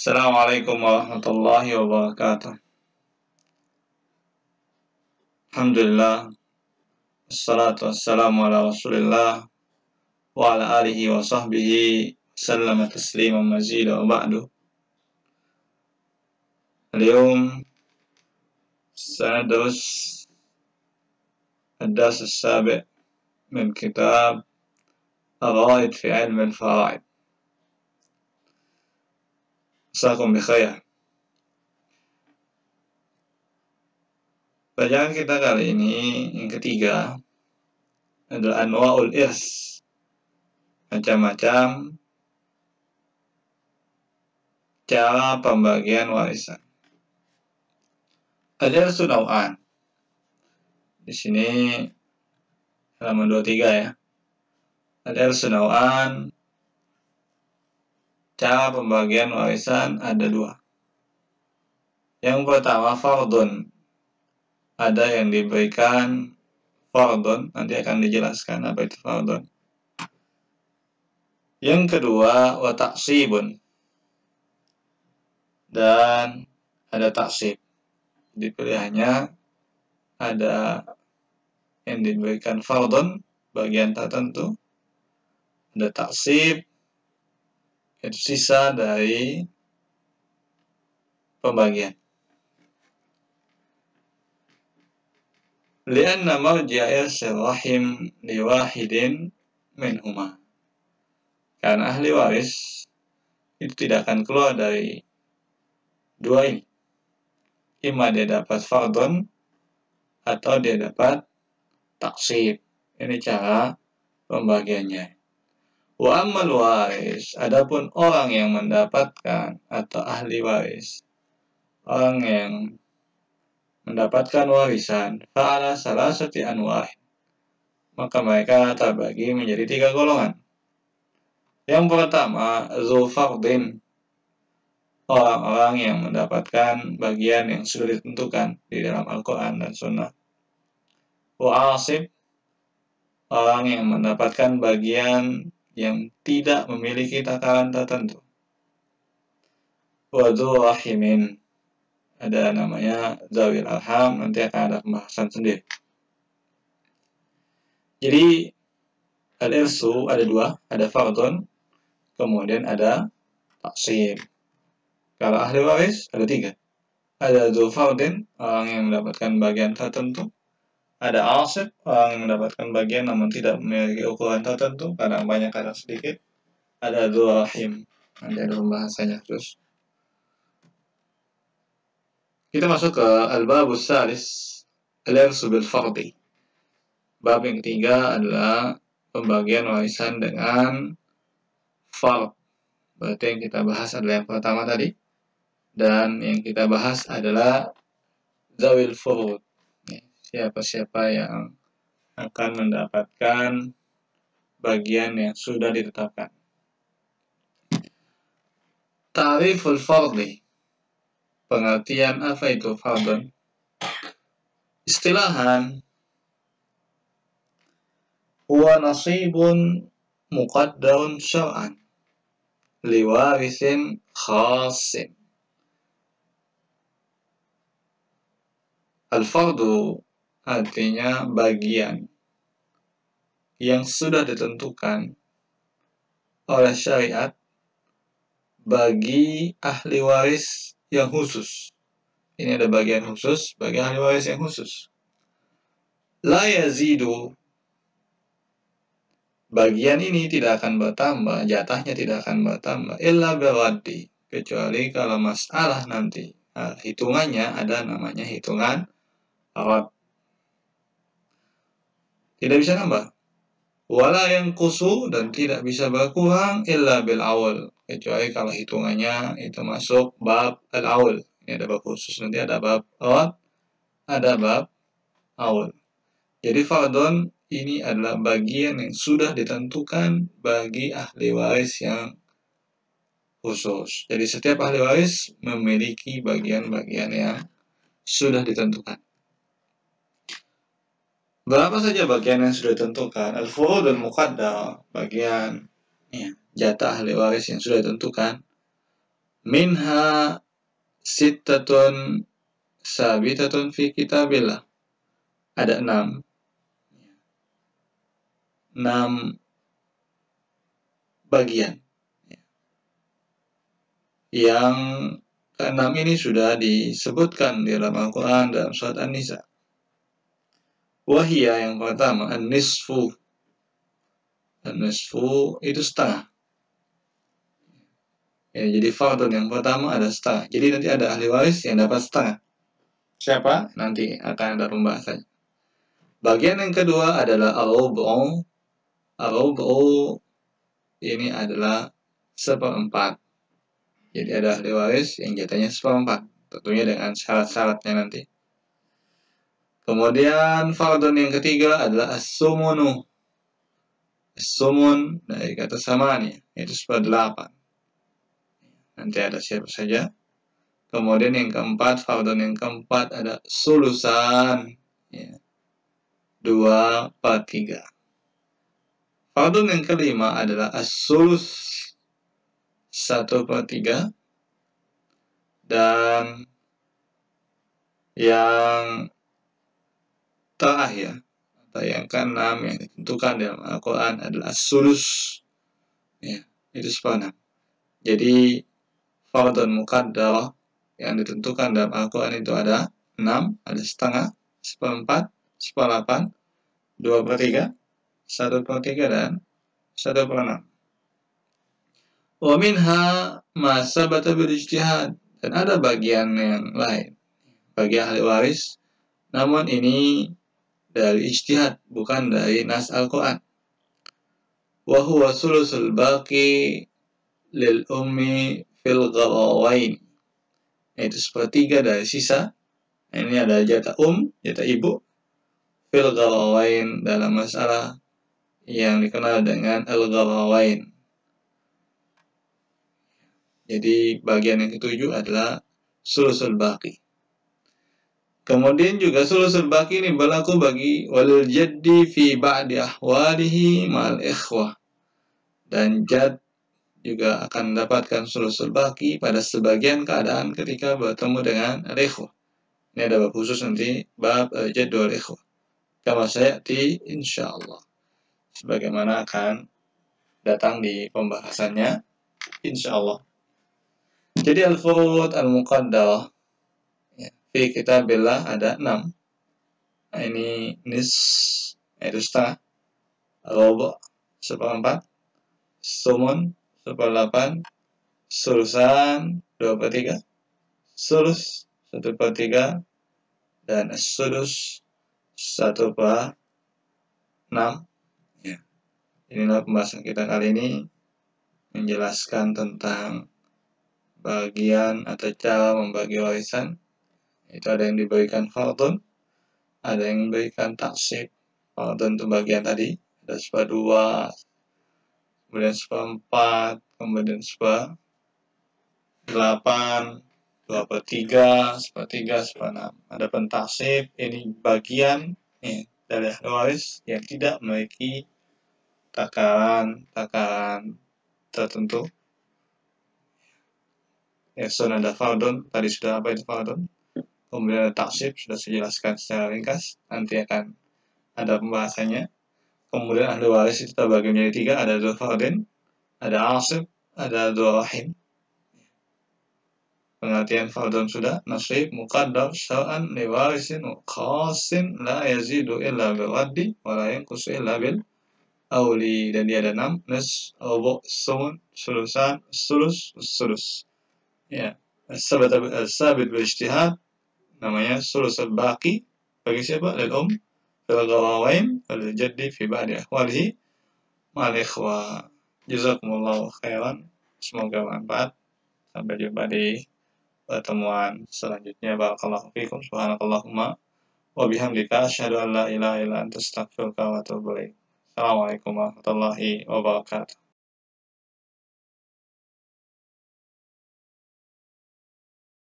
Assalamualaikum warahmatullahi wabarakatuh. Alhamdulillah, wassalatu wassalamu ala rasulillah wa ala alihi wa sahbihi sallama tasliman mazida wa ba'du. اليوم سندرس الدرس السابع من كتاب الرائد في علم الفرائض. مساكم بخير. Pelajaran kita kali ini yang ketiga adalah anwa'ul irs, macam-macam cara pembagian warisan. Al-irsu naw'an. Di sini halaman 23 ya. Al-irsu naw'an, cara pembagian warisan ada dua. Yang pertama fardun, ada yang diberikan fardun, nanti akan dijelaskan apa itu fardun. Yang kedua wa taksibun, dan ada taksib. Di pilihannya ada yang diberikan fardun, bagian tertentu, ada taksib, itu sisa dari pembagian. Lianna marji'a irsil rahim liwahidin minhuma, karena ahli waris itu tidak akan keluar dari dua ini. Ima dia dapat fardun atau dia dapat taksib. Ini cara pembagiannya. Wa ammal waris, adapun orang yang mendapatkan atau ahli waris, orang yang mendapatkan warisan, fa'ala salasati anwa'in, maka mereka terbagi menjadi tiga golongan. Yang pertama, zu fardin, orang-orang yang mendapatkan bagian yang sudah ditentukan di dalam Al-Quran dan Sunnah. Wa asib, orang yang mendapatkan bagian yang tidak memiliki takaran tertentu. Wa dzu rahimin, ada namanya zawil arham, nanti akan ada pembahasan sendiri. Jadi al-irsu ada dua, ada fardun, kemudian ada taksib. Kalau ahli waris ada tiga. Ada dzu fardin, orang yang mendapatkan bagian tertentu. Ada asib, orang yang mendapatkan bagian namun tidak memiliki ukuran tertentu, kadang banyak kadang sedikit. Ada dzu rahim, nanti ada pembahasannya terus. Kita masuk ke al-babus salis, al-irsu bil fardi. Bab yang ketiga adalah pembagian warisan dengan fard. Berarti yang kita bahas adalah yang pertama tadi, dan yang kita bahas adalah zawil furud, siapa-siapa yang akan mendapatkan bagian yang sudah ditetapkan. Ta'riful fardi, pengertian apa itu fardun. Istilahan, huwa nasibun muqaddarun syar'an liwarisin khasin. Al-fardu artinya bagian yang sudah ditentukan oleh syariat bagi ahli waris yang khusus. Ini ada bagian khusus bagi ahli waris yang khusus. La yazidu, bagian ini tidak akan bertambah, jatahnya tidak akan bertambah, illa biraddi, kecuali kalau masalah nanti hitungannya ada namanya hitungan rad, tidak bisa nambah. Wala yanqusu, dan tidak bisa berkurang, illa bil awl, kecuali kalau hitungannya itu masuk bab al-awl. Ini ada bab khusus, nanti ada bab rad, ada bab awl. Jadi fardun ini adalah bagian yang sudah ditentukan bagi ahli waris yang khusus. Jadi setiap ahli waris memiliki bagian-bagian yang sudah ditentukan. Berapa saja bagian yang sudah ditentukan? Al-furud dan muqaddar, bagian jatah ahli waris yang sudah ditentukan. Minha sittatun sabitatun fi kitabillah. Ada 6 bagian. Yang keenam ini sudah disebutkan di dalam Al-Quran dalam surat An-Nisa. Wahia yang pertama, an-nisfu. An-nisfu itu setengah. Ya, jadi fardun yang pertama ada setengah. Jadi nanti ada ahli waris yang dapat setengah. Siapa? Nanti akan ada pembahasannya. Bagian yang kedua adalah al-rubu'. Al-rubu' ini adalah 1/4. Jadi ada ahli waris yang jatahnya 1/4. Tentunya dengan syarat-syaratnya nanti. Kemudian fardun yang ketiga adalah as-sumunu. As-sumun dari kata samani, itu 1/8. Nanti ada siapa saja. Kemudian yang keempat, fardun yang keempat ada sulusan, ya, 2/3. Fardun yang kelima adalah as-sulus, 1/3. Dan yang terakhir atau yang keenam yang ditentukan dalam Al-Quran adalah as-sulus, ya, itu 1/6. Jadi fardun muqaddarah yang ditentukan dalam Al-Quran itu ada 6, ada setengah, 1/4, 1/8, 2/3, 1/3, dan 1/6. Wa minha ma sabata bil ijtihad. Dan ada bagian yang lain, bagi ahli waris, namun ini dari ijtihad, bukan dari nas Al-Quran. Wa huwa sulusul baqi lil ummi fil gharawain. Itu 1/3 dari sisa. Ini ada jatah jatah ibu, fil gharawain, dalam masalah yang dikenal dengan al-gharawain. Jadi bagian yang ketujuh adalah sulusul baqi. Kemudian juga sulusul baqi ini berlaku bagi walil jaddi fi ba'di ahwalihi ma'al ikhwah. Dan jad juga akan mendapatkan sulusul baqi pada sebagian keadaan ketika bertemu dengan al-ikhwah. Ini ada bab khusus nanti, bab jad wal ikhwah. Kama sayati insyaallah. Sebagaimana akan datang di pembahasannya insyaallah. Jadi al-furud al-muqaddarah, ya, fi kitabillah ada 6. Nah, ini nis, itu setengah, rubu' 1/4, sumun 1/8, sulusan 2/3, sulus 1/3, dan sudus 1/6. Ya. Inilah pembahasan kita kali ini, menjelaskan tentang bagian atau cara membagi warisan. Itu ada yang diberikan fardun, ada yang diberikan taksib. Fardun itu bagian tadi, ada 1/2, kemudian 1/4, kemudian 1/8, 2/3, 1/3, 1/6. Ada pentaksib, ini bagian dari ahli waris yang tidak memiliki takaran tertentu. Sun ada fardun, tadi sudah apa itu fardun. Kemudian ada taksib, sudah saya jelaskan secara ringkas, nanti akan ada pembahasannya. Kemudian ahli waris itu terbagi menjadi 3, ada dzul fardin, ada asib, ada dzul rahim. Pengertian fardun sudah, nasib muqaddar syar'an li warisin qasin la yazidu illa bil raddi wa la yanqusu illa bil awli. Dan dia ada 6, nis, rubu', sumun, sulusan, sulus. Ya, sabit bil ijtihad namanya sulusul baqi bagi siapa? Lil fil gharawain wal jaddi fi ba'di ahwalihi ma'al ikhwah. Jazakumullahu khairan. Semoga bermanfaat. Sampai jumpa di pertemuan selanjutnya. Barakallahu fikum. Subhanakallahumma wa bihamdika asyhadu an la ilaha illa anta astaghfiruka wa atubu ilaik. Assalamualaikum warahmatullahi wabarakatuh.